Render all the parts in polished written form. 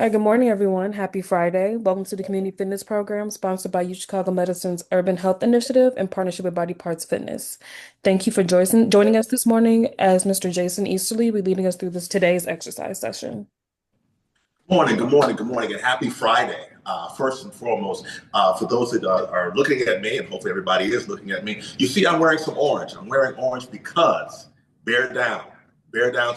Hi, good morning, everyone. Happy Friday. Welcome to the Community Fitness Program sponsored by U Chicago Medicine's Urban Health Initiative in partnership with Body Parts Fitness. Thank you for joining us this morning as Mr. Jason Easterly will be leading us through today's exercise session. Good morning, and happy Friday. First and foremost, for those that are looking at me, and hopefully everybody is looking at me, you see I'm wearing some orange. I'm wearing orange because bear down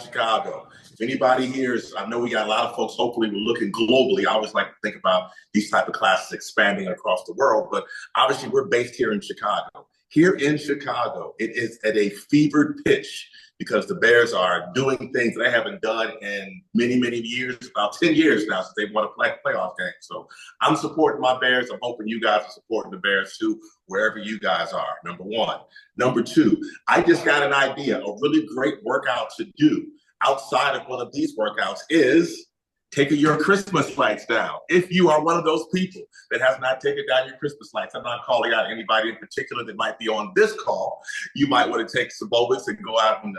Chicago. If anybody here is, I know we got a lot of folks, hopefully we're looking globally. I always like to think about these type of classes expanding across the world, but obviously we're based here in Chicago. Here in Chicago, it is at a fevered pitch because the Bears are doing things they haven't done in many, many years, about 10 years now since they've won a playoff game. So I'm supporting my Bears. I'm hoping you guys are supporting the Bears too, wherever you guys are, number one. Number two, I just got an idea. A really great workout to do outside of one of these workouts is taking your Christmas lights down. If you are one of those people that has not taken down your Christmas lights, I'm not calling out anybody in particular that might be on this call. You might want to take some moments and go out and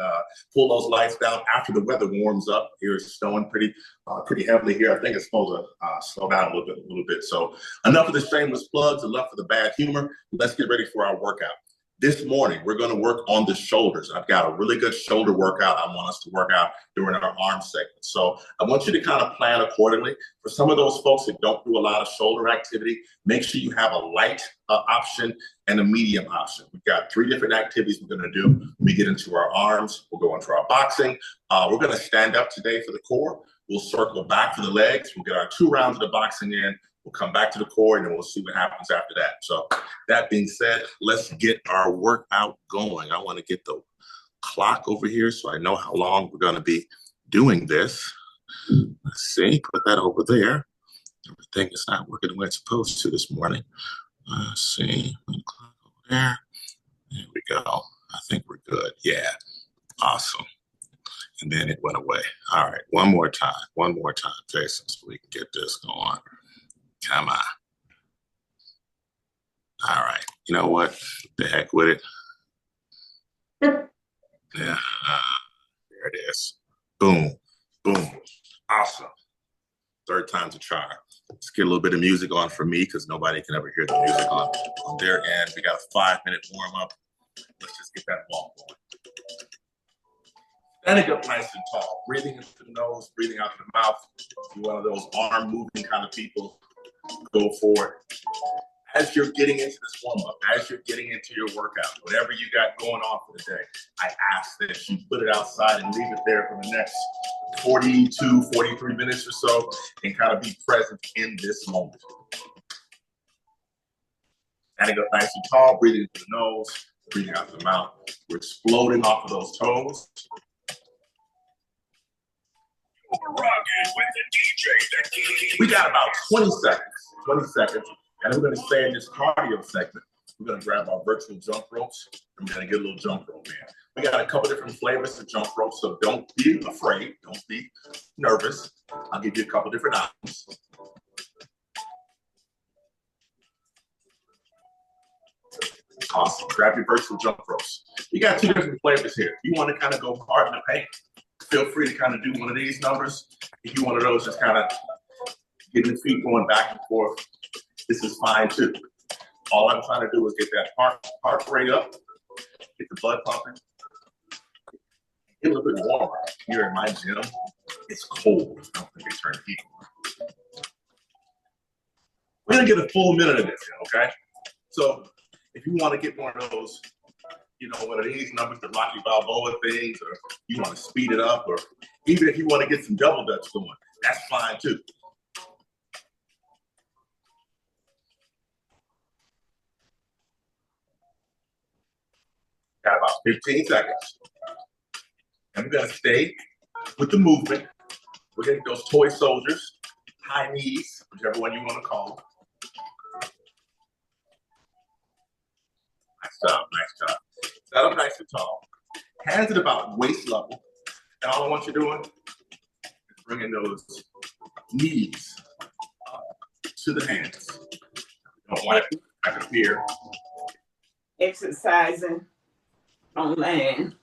pull those lights down after the weather warms up. Here it's snowing pretty heavily here. I think it's supposed to slow down a little bit. So enough of the shameless plugs, enough of the bad humor. Let's get ready for our workout. This morning, we're going to work on the shoulders. I've got a really good shoulder workout I want us to work out during our arm segment. So I want you to kind of plan accordingly. For some of those folks that don't do a lot of shoulder activity, make sure you have a light option and a medium option. We've got 3 different activities we're going to do. When we get into our arms, we'll go into our boxing. We're going to stand up today for the core. We'll circle back for the legs. We'll get our 2 rounds of the boxing in. We'll come back to the core, and then we'll see what happens after that. So that being said, let's get our workout going. I want to get the clock over here so I know how long we're going to be doing this. Let's see, put that over there. Everything is not working the way it's supposed to this morning. Let's see, put the clock over there. There we go. I think we're good. Yeah, awesome. And then it went away. All right, one more time, Jason, so we can get this going. Come on. All right. You know what? The heck with it. Yeah. There it is. Boom. Boom. Awesome. Third time's a charm. Let's get a little bit of music on for me because nobody can ever hear the music on their end. We got a 5-minute warm up. Let's just get that walk going. Standing up nice and tall. Breathing into the nose, breathing out the mouth. If you're one of those arm moving kind of people, go for it. As you're getting into this warm-up, as you're getting into your workout, whatever you got going on for the day, I ask that you put it outside and leave it there for the next 42, 43 minutes or so and kind of be present in this moment. Standing up nice and tall, breathing through the nose, breathing out the mouth. We're exploding off of those toes. We got about 20 seconds, and we're going to stay in this cardio segment. We're going to grab our virtual jump ropes, and we're going to get a little jump rope in. We got a couple different flavors of jump ropes, so don't be afraid. Don't be nervous. I'll give you a couple different options. Awesome. Grab your virtual jump ropes. We got 2 different flavors here. If you want to kind of go hard in the paint, feel free to kind of do one of these numbers. If you want one of those, just kind of getting the feet going back and forth, this is fine too. All I'm trying to do is get that heart rate up, get the blood pumping, get a little bit warmer. Here in my gym, it's cold. I don't think they turn the heat on. We're gonna get a full minute of this, okay? So if you want to get one of those, one of these numbers, the Rocky Balboa things, or you want to speed it up, or even if you want to get some double dutch going, that's fine too. Got about 15 seconds. And we're going to stay with the movement. We're going to get those toy soldiers, high knees, whichever one you want to call them. Nice job. Set up nice and tall. Hands at about waist level. And all I want you doing is bringing those knees to the hands. You don't want it back up here. Exercising on land.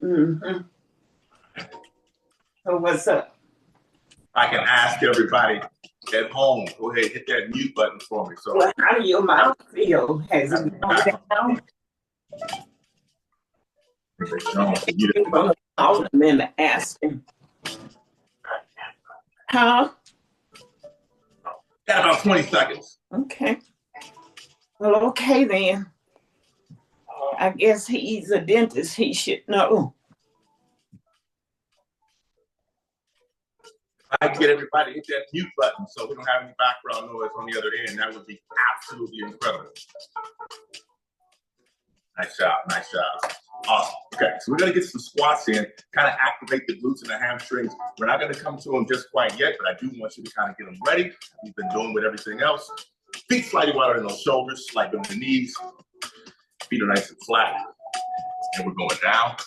So what's up? I can ask everybody at home, go ahead, hit that mute button for me. So, Well, how do your mouth feel? Has it gone down? I'm gonna call him and ask him. Huh? got about 20 seconds. Okay. Well, okay then. I guess he's a dentist. He should know. I can get everybody to hit that mute button so we don't have any background noise on the other end. That would be absolutely incredible. Nice job, nice job. Awesome. Okay, so we're gonna get some squats in, kind of activate the glutes and the hamstrings. We're not gonna come to them just quite yet, but I do want you to kind of get them ready. We've been doing with everything else. Feet slightly wider than those shoulders, slightly on the knees. Feet are nice and flat. And we're going down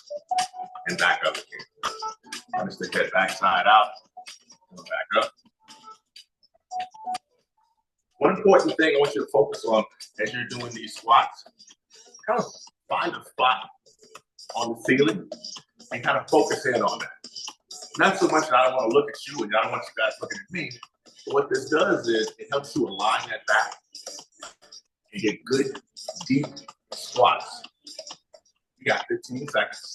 and back up again. I'm gonna stick that back side out. Back up. One important thing I want you to focus on as you're doing these squats, kind of find a spot on the ceiling and kind of focus in on that. Not so much that I don't want to look at you and I don't want you guys looking at me, but what this does is it helps you align that back and get good, deep squats. You got 15 seconds.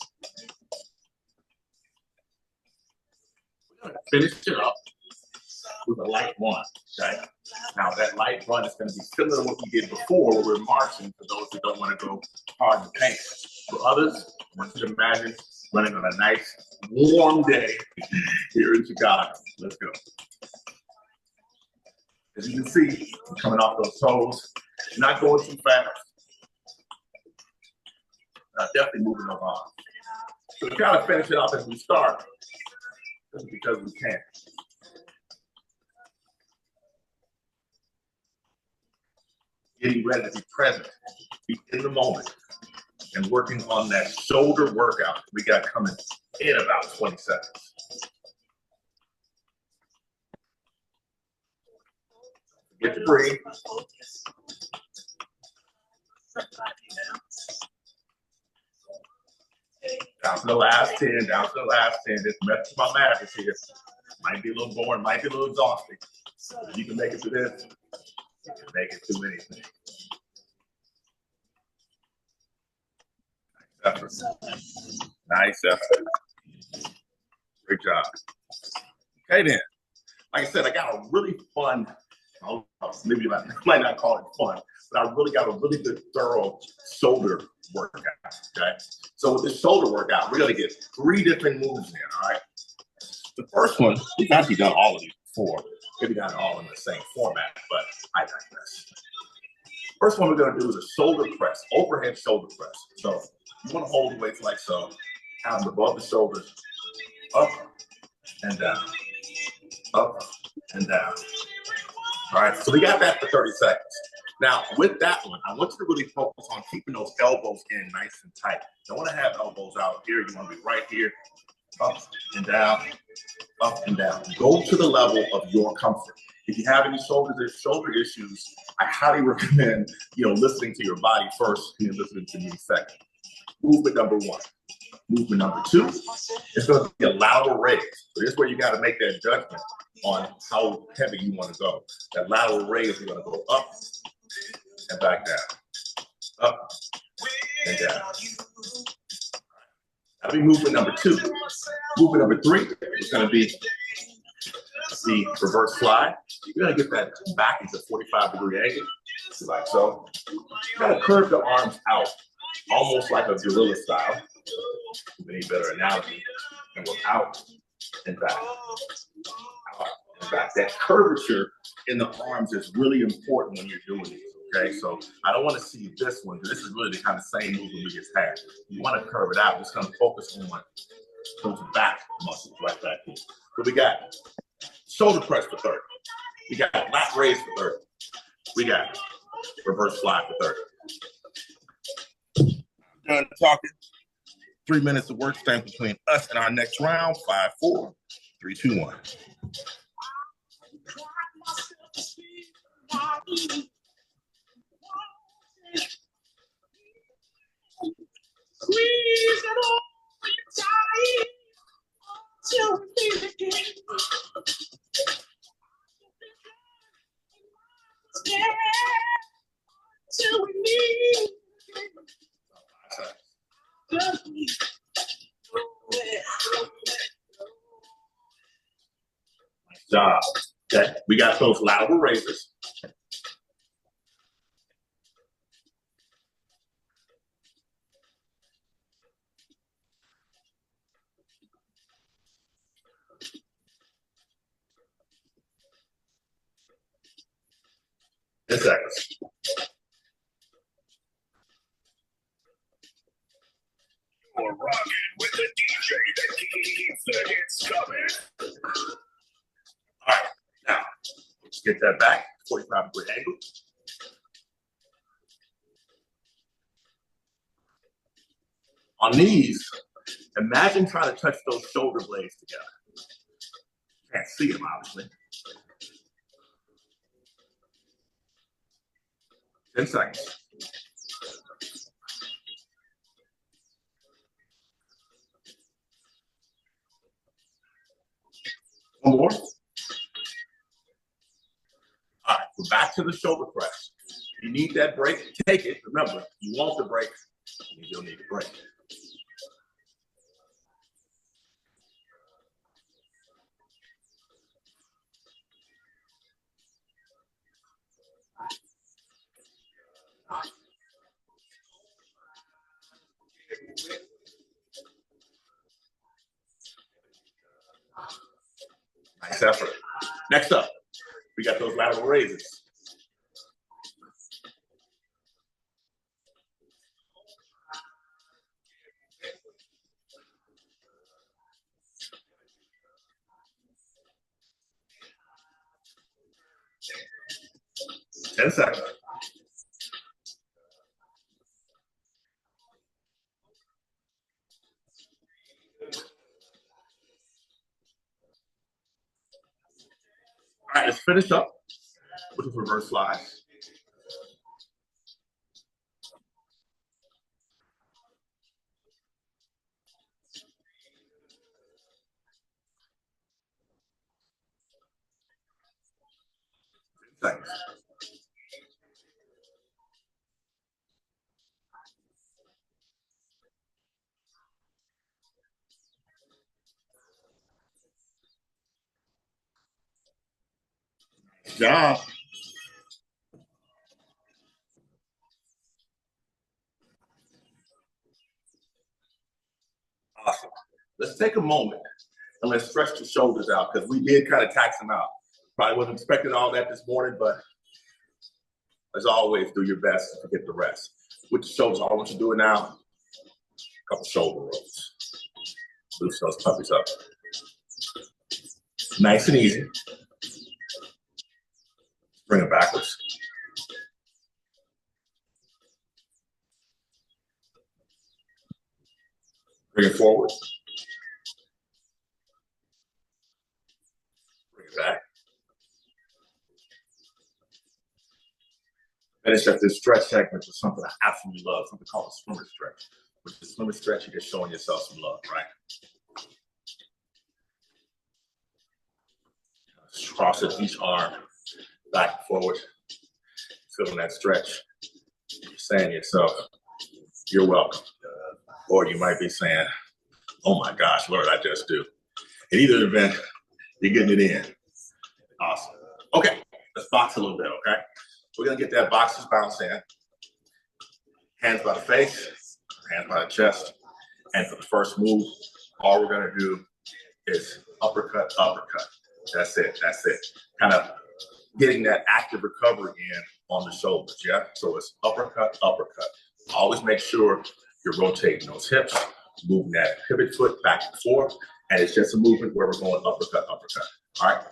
Finish it up with a light run, okay? Now that light run is gonna be similar to what we did before where we're marching for those who don't wanna go hard in the paint. For others, I want you to imagine running on a nice, warm day here in Chicago. Let's go. As you can see, I'm coming off those toes, not going too fast. Definitely moving those arms. So we kind of finish it off as we start. Just because we can. Getting ready to be present, be in the moment, and working on that shoulder workout we got coming in about 20 seconds. Get to breathe. Down to the last 10, down to the last 10. This mess my math is here. Might be a little boring, might be a little exhausting. If you can make it through this, you can make it through anything. Nice effort. Nice effort. Great job. Okay then. Like I said, I got a really fun, maybe I might not call it fun, but I really got a really good, thorough shoulder workout, okay? So with this shoulder workout, we're gonna get 3 different moves in, all right? The first one, we've actually done all of these before. Maybe not all in the same format, but I digress. First one we're gonna do is a shoulder press, overhead shoulder press. So you wanna hold the weights like so, have them above the shoulders, up and down, up and down. All right, so we got that for 30 seconds. Now, with that one, I want you to really focus on keeping those elbows in nice and tight. You don't want to have elbows out here. You want to be right here, up and down, up and down. Go to the level of your comfort. If you have any shoulder issues, I highly recommend, listening to your body first and then listening to me second. Movement number 1. Movement number 2 is going to be a lateral raise. So this is where you got to make that judgment on how heavy you want to go. That lateral raise, you're going to go up and back down, up and down. That'll be movement number 2. Movement number 3 is going to be the reverse slide. You're going to get that back into 45-degree angle, like so. You're going to curve the arms out, almost like a gorilla style. Any better analogy, and go out and back, out and back. That curvature in the arms is really important when you're doing these. Okay, so I don't want to see this one. This is really the kind of same movement we just had. You want to curve it out. Just going to focus on those back muscles right back here. So we got shoulder press for 30. We got lat raise for 30. We got reverse slide for 30. Done talking. 3 minutes of work stands between us and our next round. 5, 4, 3, 2, 1. Squeeze it all tight till we feel it again. Job. Okay, we got those lateral raises. In seconds. You're rocking with the DJ that keeps the hits coming. All right, now let's get that back. 45-degree angle. On these, imagine trying to touch those shoulder blades together. Can't see them, obviously. 10 seconds. One more. All right, we're back to the shoulder press. You need that break, take it. Remember, you want the break, you'll need the break. Nice effort. Next up, we got those lateral raises. Ten seconds. All right, let's finish up with the reverse slides. Seconds. Good job. Awesome. Let's take a moment and let's stretch the shoulders out because we did kind of tax them out. Probably wasn't expecting all that this morning, but as always, do your best to get the rest. With the shoulders, all I want you to do it now. A couple shoulder rolls. Loosen those puppies up. Nice and easy. Bring it backwards. Bring it forward. Bring it back. Finish up this stretch segment with something I absolutely love, something called a swimmer stretch. With the swimmer stretch, you're just showing yourself some love, right? Cross it each arm, back and forward. Feeling that stretch. You're saying to yourself, you're welcome. Or you might be saying, oh my gosh, what did I just do? In either event, you're getting it in. Awesome. Okay, let's box a little bit, okay? We're gonna get that boxer's bounce in. Hands by the face, hands by the chest. And for the first move, all we're gonna do is uppercut, uppercut. That's it, that's it. Kind of getting that active recovery in on the shoulders, yeah? So it's uppercut, uppercut. Always make sure you're rotating those hips, moving that pivot foot back and forth, and it's just a movement where we're going uppercut, uppercut. All right.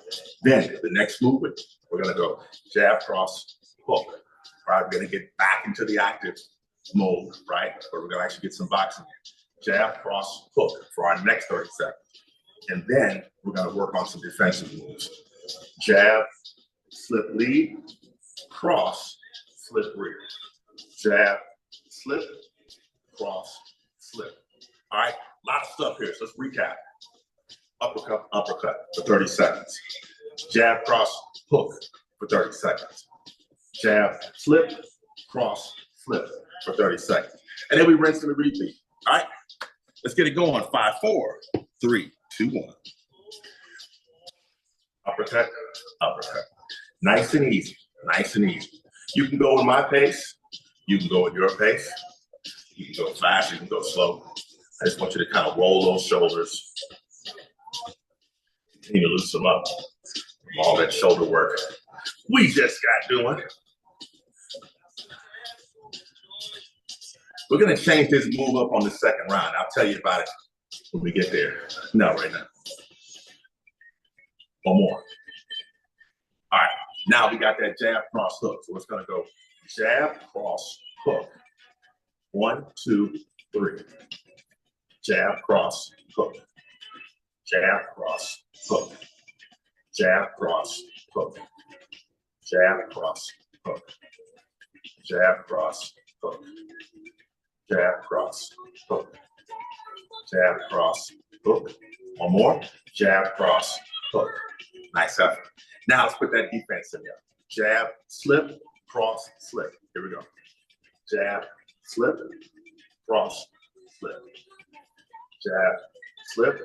Then the next movement, we're gonna go jab, cross, hook. All right, we're gonna get back into the active mode, right? Where we're gonna actually get some boxing in. Jab, cross, hook for our next 30 seconds. And then we're gonna work on some defensive moves. Jab, slip lead, cross, slip rear. Jab, slip, cross, slip. All right, a lot of stuff here, so let's recap. Uppercut, uppercut for 30 seconds. Jab, cross, hook for 30 seconds. Jab, slip, cross, flip for 30 seconds. And then we rinse and repeat. All right, let's get it going. 5, 4, 3, 2, 1. uppercut, uppercut. Nice and easy, nice and easy. You can go at my pace. You can go at your pace. You can go fast, you can go slow. I just want you to kind of roll those shoulders. Continue to loosen them up from all that shoulder work we just got doing. We're going to change this move up on the second round. I'll tell you about it when we get there. No, right now. One more. All right. Now we got that jab, cross, hook. So it's going to go jab, cross, hook. 1, 2, 3. Jab, cross, hook. Jab, cross, hook. Jab, cross, hook. Jab, cross, hook. Jab, cross, hook. Jab, cross, hook. Jab, cross, hook. One more. Jab, cross, hook. Nice effort. Now let's put that defense in there. Jab, slip, cross, slip. Here we go. Jab, slip, cross, slip. Jab, slip,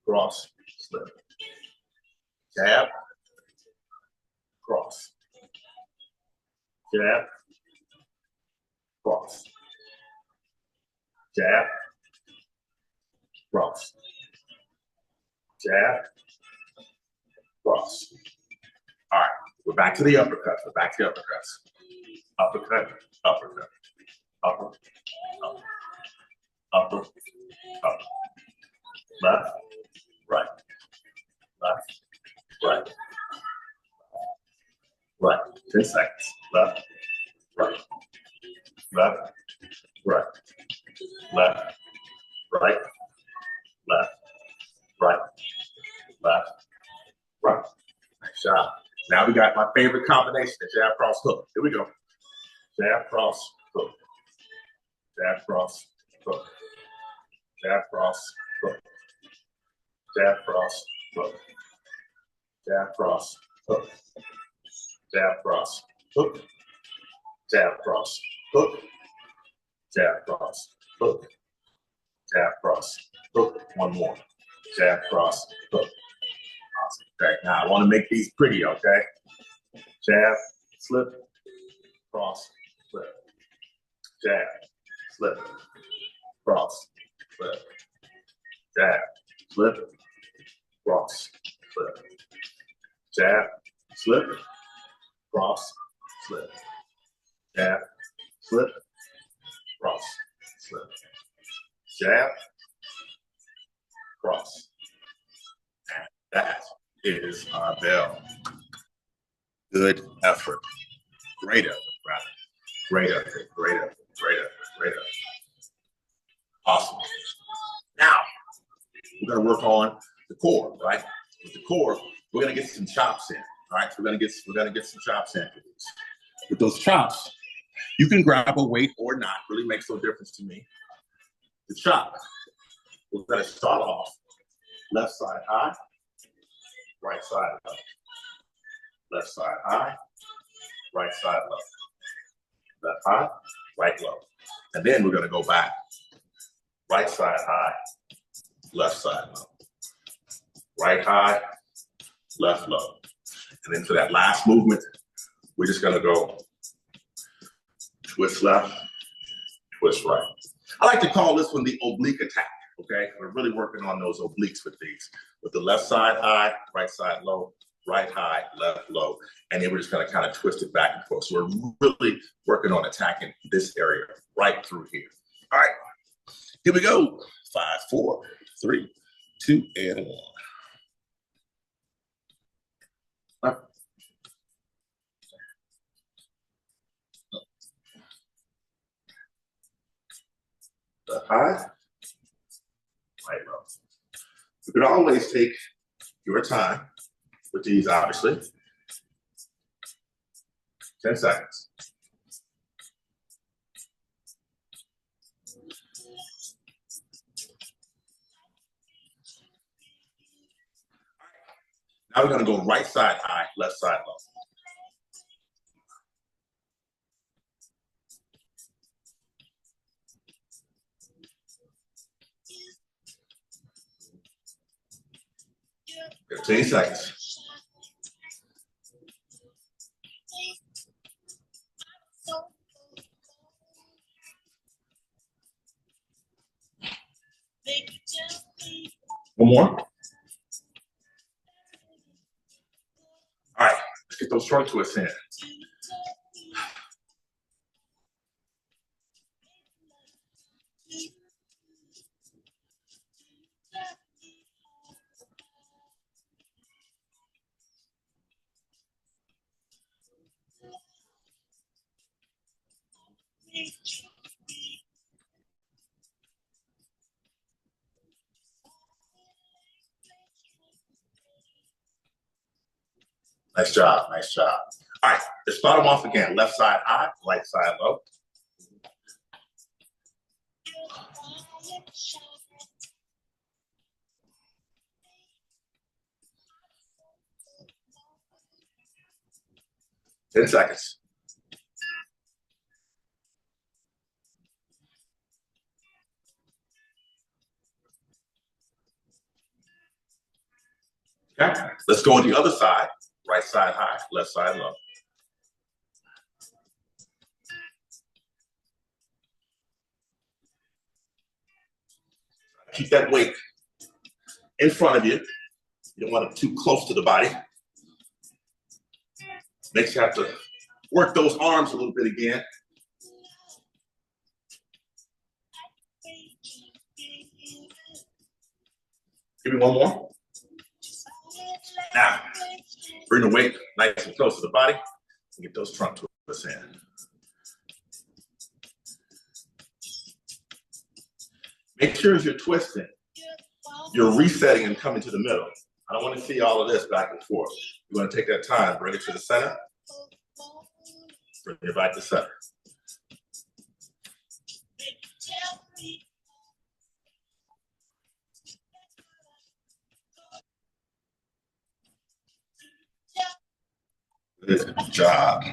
cross, slip. Jab, cross. Jab, cross. Jab, cross. Jab, cross. All right, we're back to the uppercuts. We're back to the uppercuts. Uppercut, uppercut. Upper, upper, upper, upper. Left, right, left, right, right. 10 seconds. Left, right, left, right, left, right, left, right, left, right. Nice job. Now we got my favorite combination, the jab, cross, hook. Here we go. Jab, cross, hook. Jab, cross, hook. Jab, cross, hook. Jab, cross, hook. Jab, cross, hook. Jab, cross, hook. Jab, cross, hook. Jab, cross, hook. Jab, cross, hook. One more. Jab, cross, hook. Awesome. Okay, now I want to make these pretty, okay? Jab, slip, cross, slip. Jab, slip, cross, slip. Jab, slip, cross, slip. Jab, slip, cross, slip. Jab, slip, cross, slip. Jab, cross. And that is our bell. Good effort. Great effort, rather. Great effort, great effort, great effort, great effort. Awesome. Now, we're going to work on the core, right? With the core, we're going to get some chops in, all right? So we're going to get some chops in. With those chops, you can grab a weight or not, really makes no difference to me. The chop, we're going to start off left side high, right side low. Left side high, right side low. Left high, right low. And then we're going to go back. Right side high, left side low. Right high, left low. And then for that last movement, we're just going to go twist left, twist right. I like to call this one the oblique attack, okay? We're really working on those obliques with these. With the left side high, right side low, right high, left low. And then we're just going to kind of twist it back and forth. So we're really working on attacking this area right through here. All right, here we go. 5, 4, 3, 2, and 1. Left high, right low. You can always take your time with these, obviously. 10 seconds. Now we're going to go right side high, left side low. Yeah. 15 seconds. One more. All right, let's get those trunk twists in. Nice job, nice job. All right, let's start them off again. Left side high, right side low. Ten seconds. Okay, let's go on the other side. Right side high, left side low. Keep that weight in front of you. You don't want it too close to the body. Makes you have to work those arms a little bit again. Give me one more. Now, bring the weight nice and close to the body and get those trunk twists in. Make sure as you're twisting, you're resetting and coming to the middle. I don't want to see all of this back and forth. You're going to take that time, bring it to the center, bring it back to center. Good job.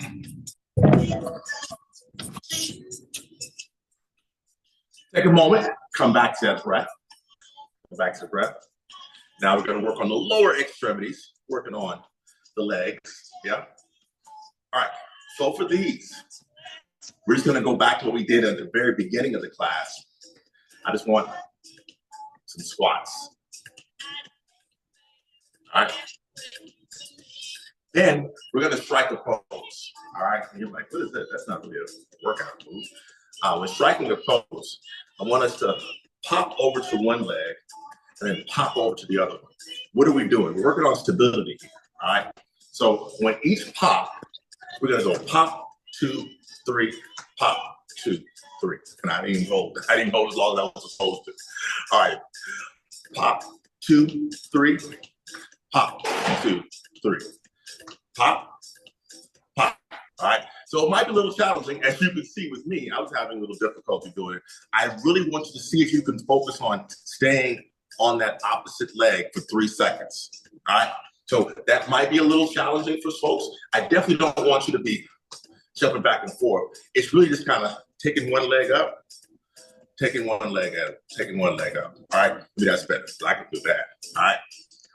Take a moment, come back to that breath. Go back to the breath. Now we're going to work on the lower extremities, working on the legs. Yeah. All right. So for these, we're just going to go back to what we did at the very beginning of the class. I just want some squats. All right. Then we're going to strike a pose. All right. And you're like, what is that? That's not really a workout move. When striking a pose, I want us to pop over to one leg and then pop over to the other one. What are we doing? We're working on stability here. All right. So when each pop, we're going to go pop, 2, 3, pop, 2, 3. And I didn't hold. I didn't hold as long as I was supposed to. All right. Pop, 2, 3, pop, 2, 3. Pop, pop. All right. So it might be a little challenging. As you can see with me, I was having a little difficulty doing it. I really want you to see if you can focus on staying on that opposite leg for 3 seconds. All right. So that might be a little challenging for folks. I definitely don't want you to be jumping back and forth. It's really just kind of taking one leg up, taking one leg up, taking one leg up. All right. Maybe that's better. So I can do that. All right.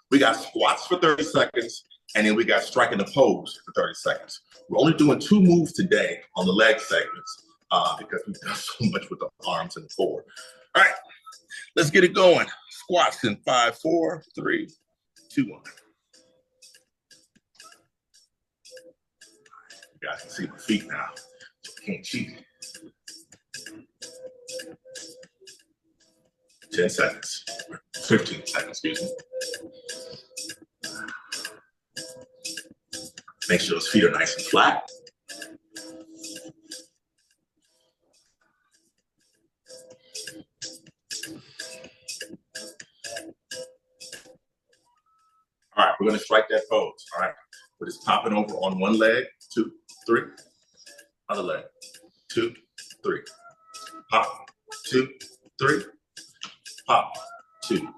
We got squats for 30 seconds. And then we got striking the pose for 30 seconds. We're only doing 2 moves today on the leg segments because we've done so much with the arms and the core. All right, let's get it going. Squats in 5, 4, 3, 2, 1. You guys can see my feet now. Can't cheat. 10 seconds, 15 seconds, excuse me. Make sure those feet are nice and flat. All right, we're going to strike that pose. All right, we're just popping over on one leg, 2, 3, other leg, 2, 3, pop, 2, 3, pop, 2,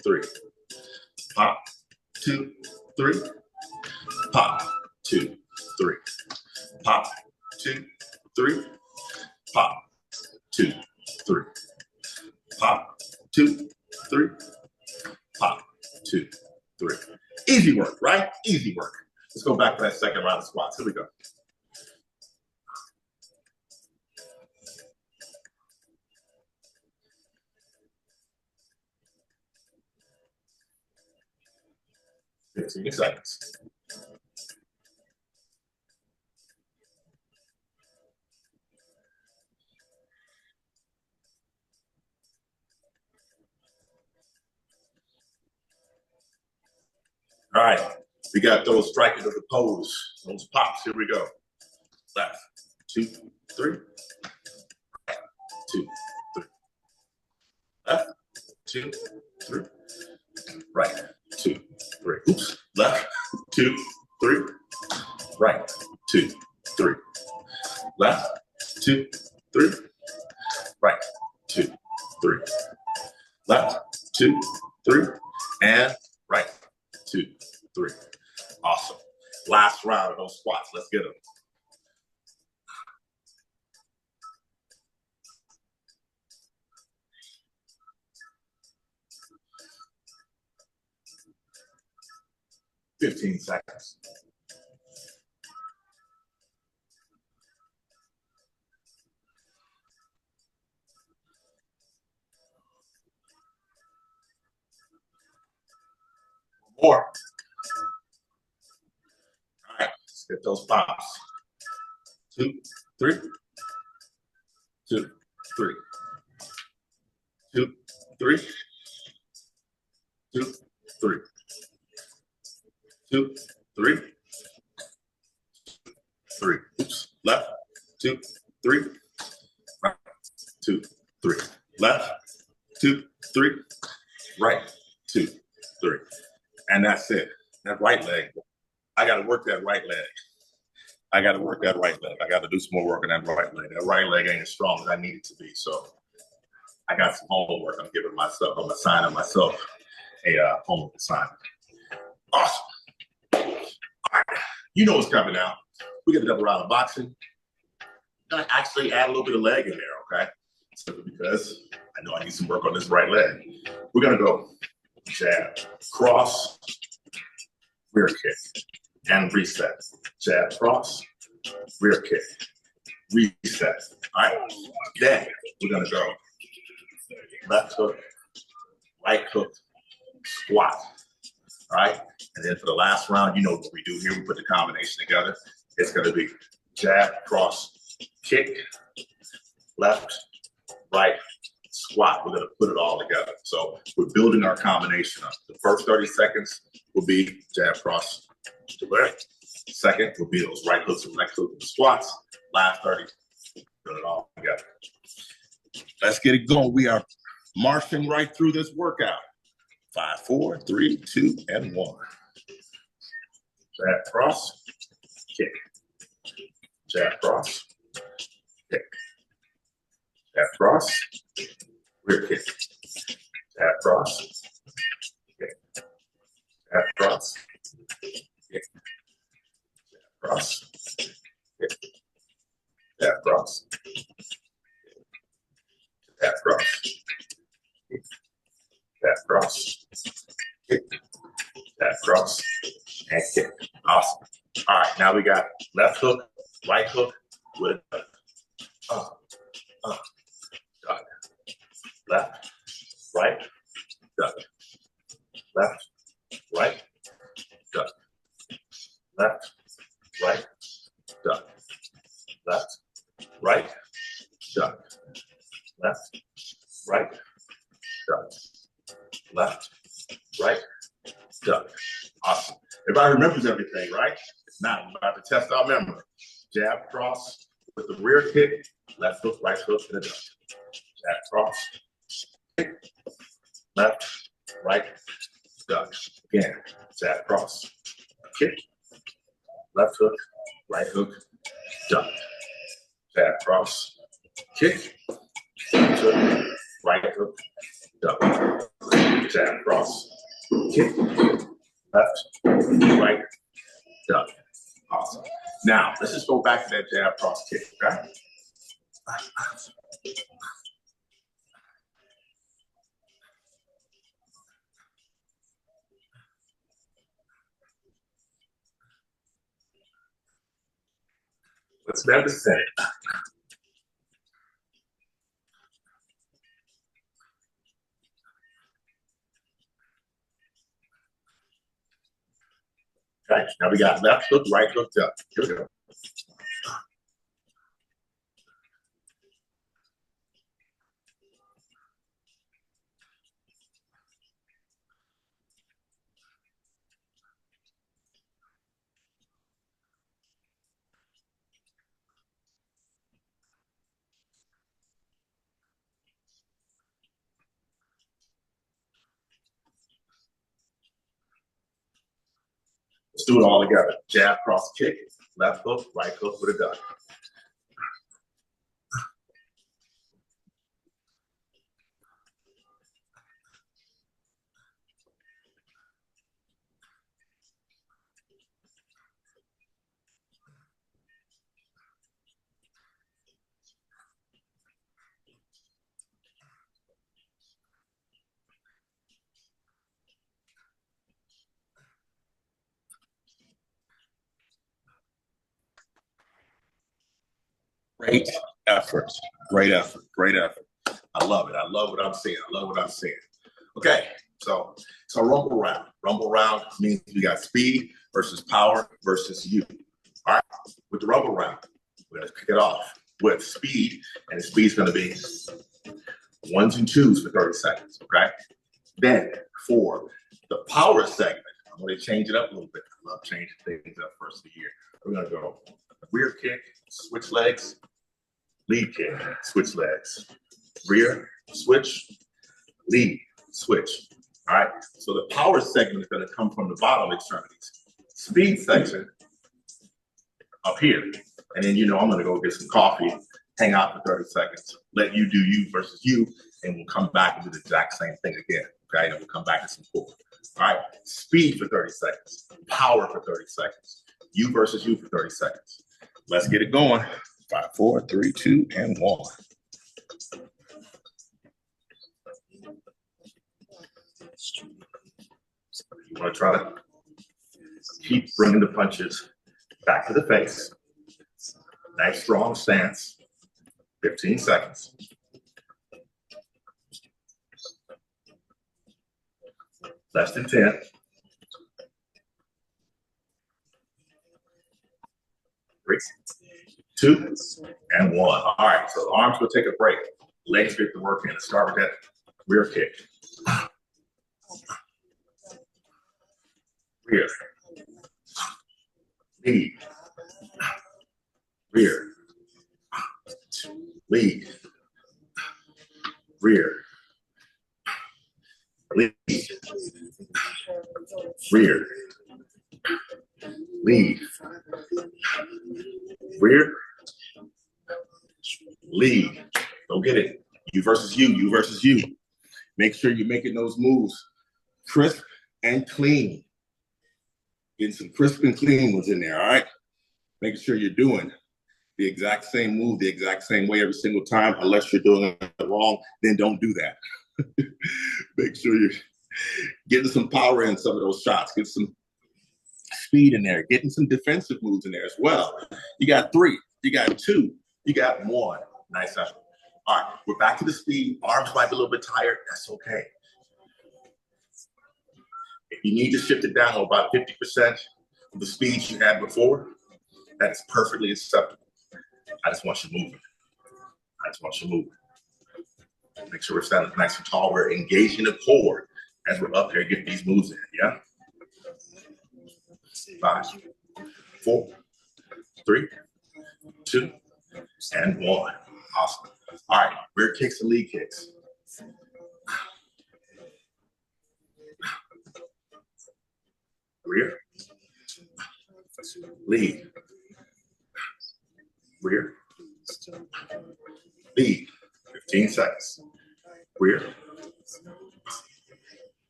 3, pop, 2, 3, pop, 2, 3, pop, 2, 3, pop, 2, 3, pop, 2, 3, pop, 2, 3. Easy work, right? Easy work. Let's go back for that second round of squats. Here we go. 15 seconds. All right, we got those striking of the pose, those pops. Here we go. Left, 2, 3. 2, 3. Left, 2, 3. Right, 2, 3. Oops. Left, 2, 3. Right, 2, 3. Left, 2, 3. Right, 2, 3. Left, 2, 3. And right, 2, 3. Awesome. Last round of those squats. Let's get them. Fifteen seconds. More. All right, let's get those pops. 2, 3. 2, 3. 2, 3. 2, 3. 2, 3. 3. Oops. Left. 2, 3. Right. 2, 3. Left. 2, 3. Right. 2, 3. And that's it. That right leg. I got to work that right leg. I got to work that right leg. I got to do some more work on that right leg. That right leg ain't as strong as I need it to be. So I got some homework I'm giving myself. I'm assigning myself a homework assignment. Awesome. All right. You know what's coming now. We get a double round of boxing. I'm going to actually add a little bit of leg in there, okay? Simply because I know I need some work on this right leg. We're going to go jab, cross, rear kick, and reset. Jab, cross, rear kick, reset. All right. Then we're going to go left hook, right hook, squat. All right. And then for the last round, you know what we do here. We put the combination together. It's going to be jab, cross, kick, left, right, squat. We're going to put it all together. So we're building our combination up. The first 30 seconds will be jab, cross, to left. Second will be those right hooks and left hooks and squats. Last 30, put it all together. Let's get it going. We are marching right through this workout. 5, 4, 3, 2, and 1. Jab, cross, kick. Jab, cross, kick. Jab, cross, rear kick. Jab, cross, kick. Jab, cross, kick. Jab, cross, kick. Jab, cross, jab, cross, kick. Jab, cross, kick. Jab, cross, and kick. Awesome. All right, now we got left hook, right hook with a duck. Left, right, duck. Left, right, duck. Left, right, duck. Left, right, duck. Left, right, duck. Left, right, duck. Awesome. Everybody remembers everything, right? If not, we're about to test our memory. Jab, cross with the rear kick, left hook, right hook, and a duck. Jab, cross, kick, left, right, duck. Again, jab, cross, kick, left hook, right hook, duck. Jab, cross, kick, left hook, right hook, duck. Jab, cross, kick, left, right, duck. Awesome. Now, let's just go back to that jab, cross, kick, okay? Let's never say it. Okay, now we got left hook, right hook, up. Here we go. Let's do it all together. Jab, cross, kick, left hook, right hook with a duck. Great effort. Great effort. Great effort. I love it. I love what I'm seeing. I love what I'm seeing. Okay, so rumble round. Rumble round means we got speed versus power versus you. All right, with the rumble round, we're gonna kick it off with speed, and the speed's gonna be 1s and 2s for 30 seconds. Okay. Then for the power segment, I'm gonna change it up a little bit. I love changing things up first of the year. We're gonna go rear kick, switch legs, lead kick, switch legs, rear, switch, lead, switch. All right. So the power segment is going to come from the bottom extremities. Speed section up here. And then, I'm going to go get some coffee, hang out for 30 seconds, let you do you versus you, and we'll come back and do the exact same thing again. Okay. And we'll come back to some core. All right. Speed for 30 seconds, power for 30 seconds, you versus you for 30 seconds. Let's get it going. 5, 4, 3, 2, and 1. You want to try to keep bringing the punches back to the face. Nice strong stance. 15 seconds. Less than 10. 3, 2, and 1. All right, so the arms will take a break. Legs get to work in. Let's start with that rear kick. Rear. Lead. Rear. Lead. Rear. Lead. Rear. Lead. Rear. Lead. Go get it. You versus you. You versus you. Make sure you're making those moves crisp and clean. Getting some crisp and clean ones in there, all right? Making sure you're doing the exact same move, the exact same way every single time. Unless you're doing it wrong, then don't do that. Make sure you're getting some power in some of those shots. Get some speed in there. Getting some defensive moves in there as well. You got 3. You got 2. You got 1. Nice effort. All right, we're back to the speed. Arms might be a little bit tired. That's okay. If you need to shift it down to about 50% of the speed you had before, that is perfectly acceptable. I just want you moving. I just want you moving. Make sure we're standing nice and tall. We're engaging the core as we're up here getting these moves in, yeah? 5, 4, 3, 2, and 1. Awesome. All right, rear kicks and lead kicks. Rear, lead, rear, lead, 15 seconds. Rear,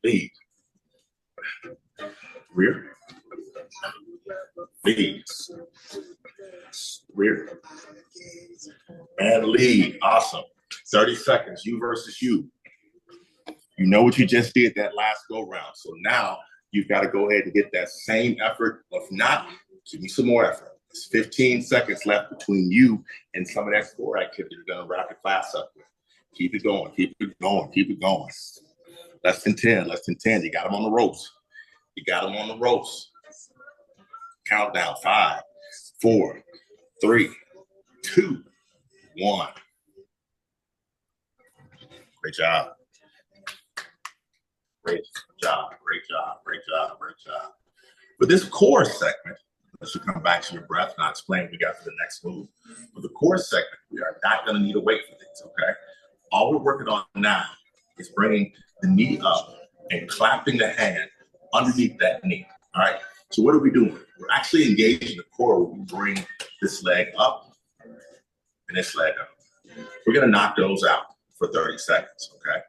lead, rear, lead, rear, and lead. Awesome. 30 seconds, you versus you. You know what you just did that last go round. So now you've got to go ahead and get that same effort. If not, give me some more effort. There's 15 seconds left between you and some of that core activity you're going to wrap your class up with. Keep it going, keep it going, keep it going. Less than 10, less than 10. You got them on the ropes. You got them on the ropes. Countdown, 5, 4, 3, 2, 1. Great job. Great job, great job, great job, great job. For this core segment, let's come back to your breath, and I'll explain what we got for the next move. For the core segment, we are not going to need a weight for this, okay? All we're working on now is bringing the knee up and clapping the hand underneath that knee, all right? So what are we doing? We're actually engaging the core. We bring this leg up and this leg up. We're going to knock those out for 30 seconds, okay?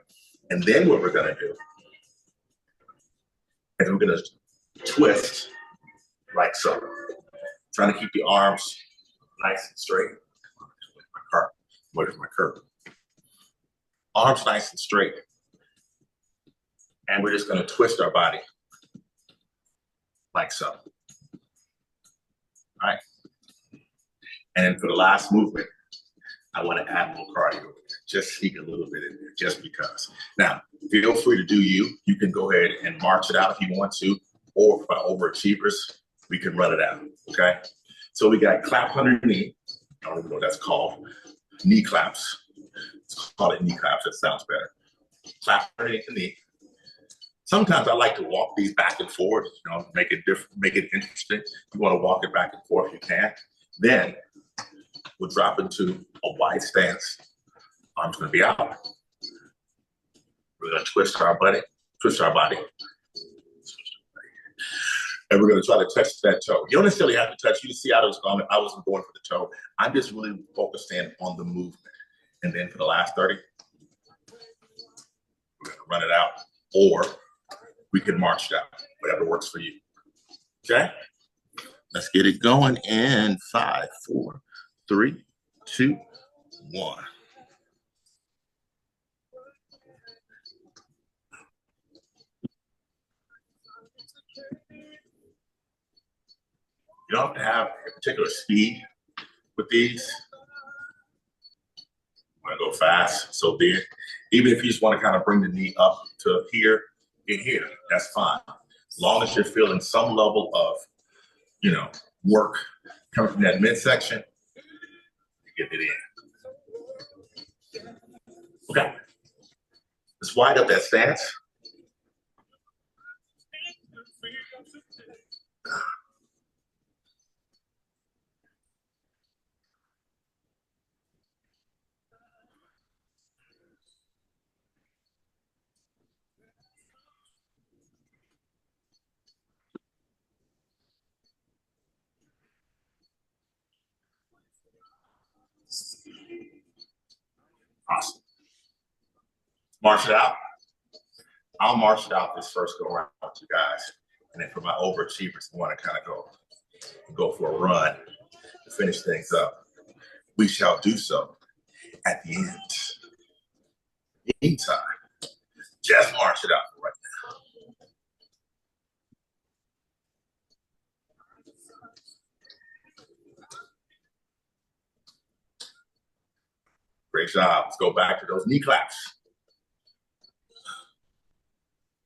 And then what we're going to do is we're going to twist like so. Trying to keep the arms nice and straight. Where's my curve? Arms nice and straight. And we're just going to twist our body like so. All right. And then for the last movement, I want to add a little cardio. Just sneak a little bit in there, just because. Now, feel free to do you. You can go ahead and march it out if you want to, or for overachievers, we can run it out, okay? So we got clap underneath. I don't even know what that's called. Knee claps. Let's call it knee claps. That sounds better. Clap underneath the knee. Sometimes I like to walk these back and forth, you know, make it different, make it interesting. You want to walk it back and forth, you can. Then we'll drop into a wide stance. Arms going to be out. We're going to twist our body. And we're going to try to touch that toe. You don't necessarily have to touch. You see, I wasn't going for the toe. I'm just really focused in on the movement. And then for the last 30, we're going to run it out, or we can march it out, whatever works for you. Okay? Let's get it going in 5, 4, 3, 2, 1. You don't have to have a particular speed with these. Want to go fast, so be it. Even if you just want to kind of bring the knee up to here and here, that's fine. As long as you're feeling some level of, you know, work coming from that midsection, you get it in. Okay. Let's wide up that stance. Awesome. March it out. I'll march it out this first go around with you guys. And then for my overachievers who want to kind of go for a run to finish things up, we shall do so at the end. Meantime, just march it out right now. Great job. Let's go back to those knee claps.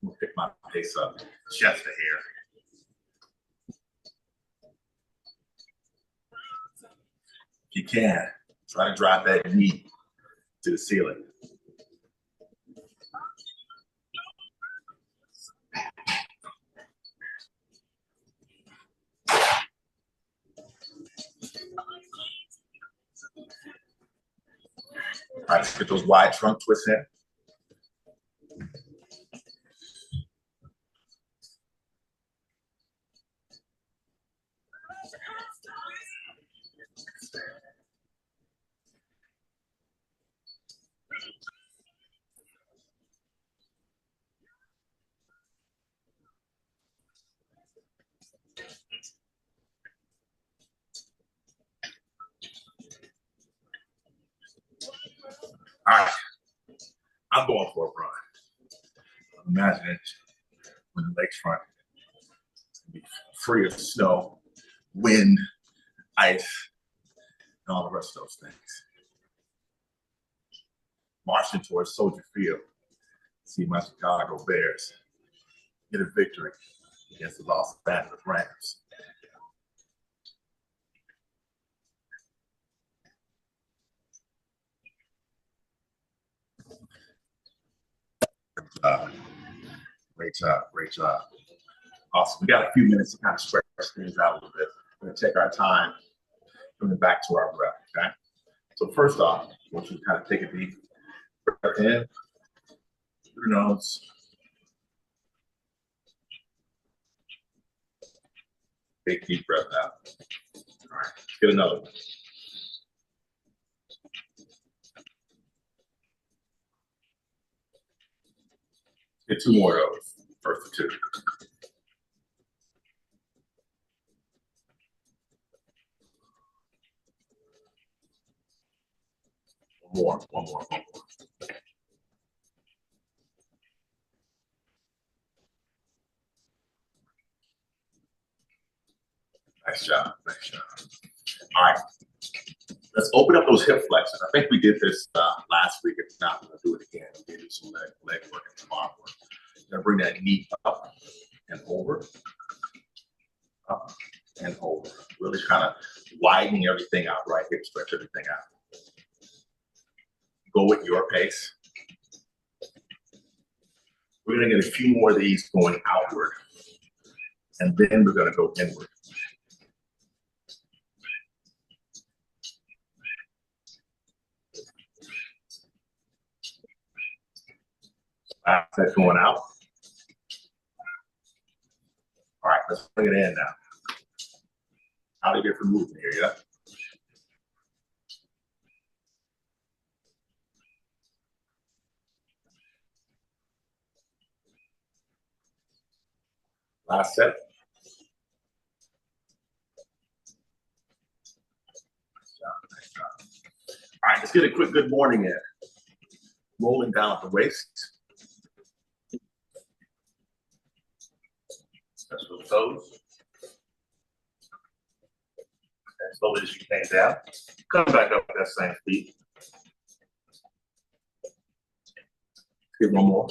I'm gonna pick my pace up just a hair. If you can, try to drive that knee to the ceiling. All right, let's get those wide trunk twists in. All right, I'm going for a run. Imagine it when the lakefront be free of snow, wind, ice, and all the rest of those things. Marching towards Soldier Field, see my Chicago Bears get a victory against the Los Angeles Rams. Great job. Great job. Awesome. We got a few minutes to kind of stretch things out a little bit. We're going to take our time coming back to our breath. Okay. So first off, I want you to kind of take a deep breath in through your nose. Take a deep breath out. All right. Let's get another one. Get two more of those. First of two. One more. Nice job. All right. Let's open up those hip flexors. I think we did this last week. If not, we're going to do it again. We're going to do some leg work and some arm work. We're going to bring that knee up and over. Up and over. Really kind of widening everything out, right? Hip stretch everything out. Go at your pace. We're going to get a few more of these going outward. And then we're going to go inward. That's going out. All right, let's bring it in now. Out of different movement here, yeah? Last set. Nice job. All right, let's get a quick good morning in. Rolling down at the waist. Touch those toes. And slowly as you can down. Come back up with that same feet. Get one more.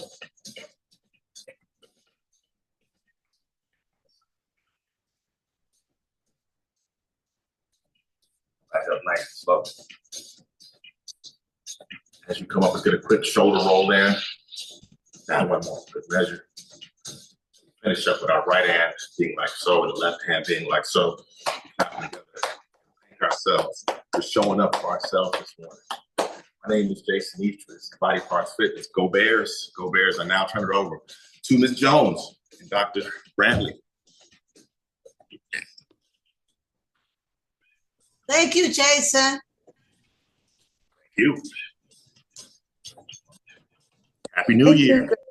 Back up nice and slow. As you come up, let's get a quick shoulder roll there. Now one more, good measure. Finish up with our right hand being like so, and the left hand being like so. Thank ourselves for showing up for ourselves this morning. My name is Jason Eastris, Body Parts Fitness. Go Bears. Go Bears. I now turn it over to Ms. Jones and Dr. Brantley. Thank you, Jason. Thank you. Happy New Year.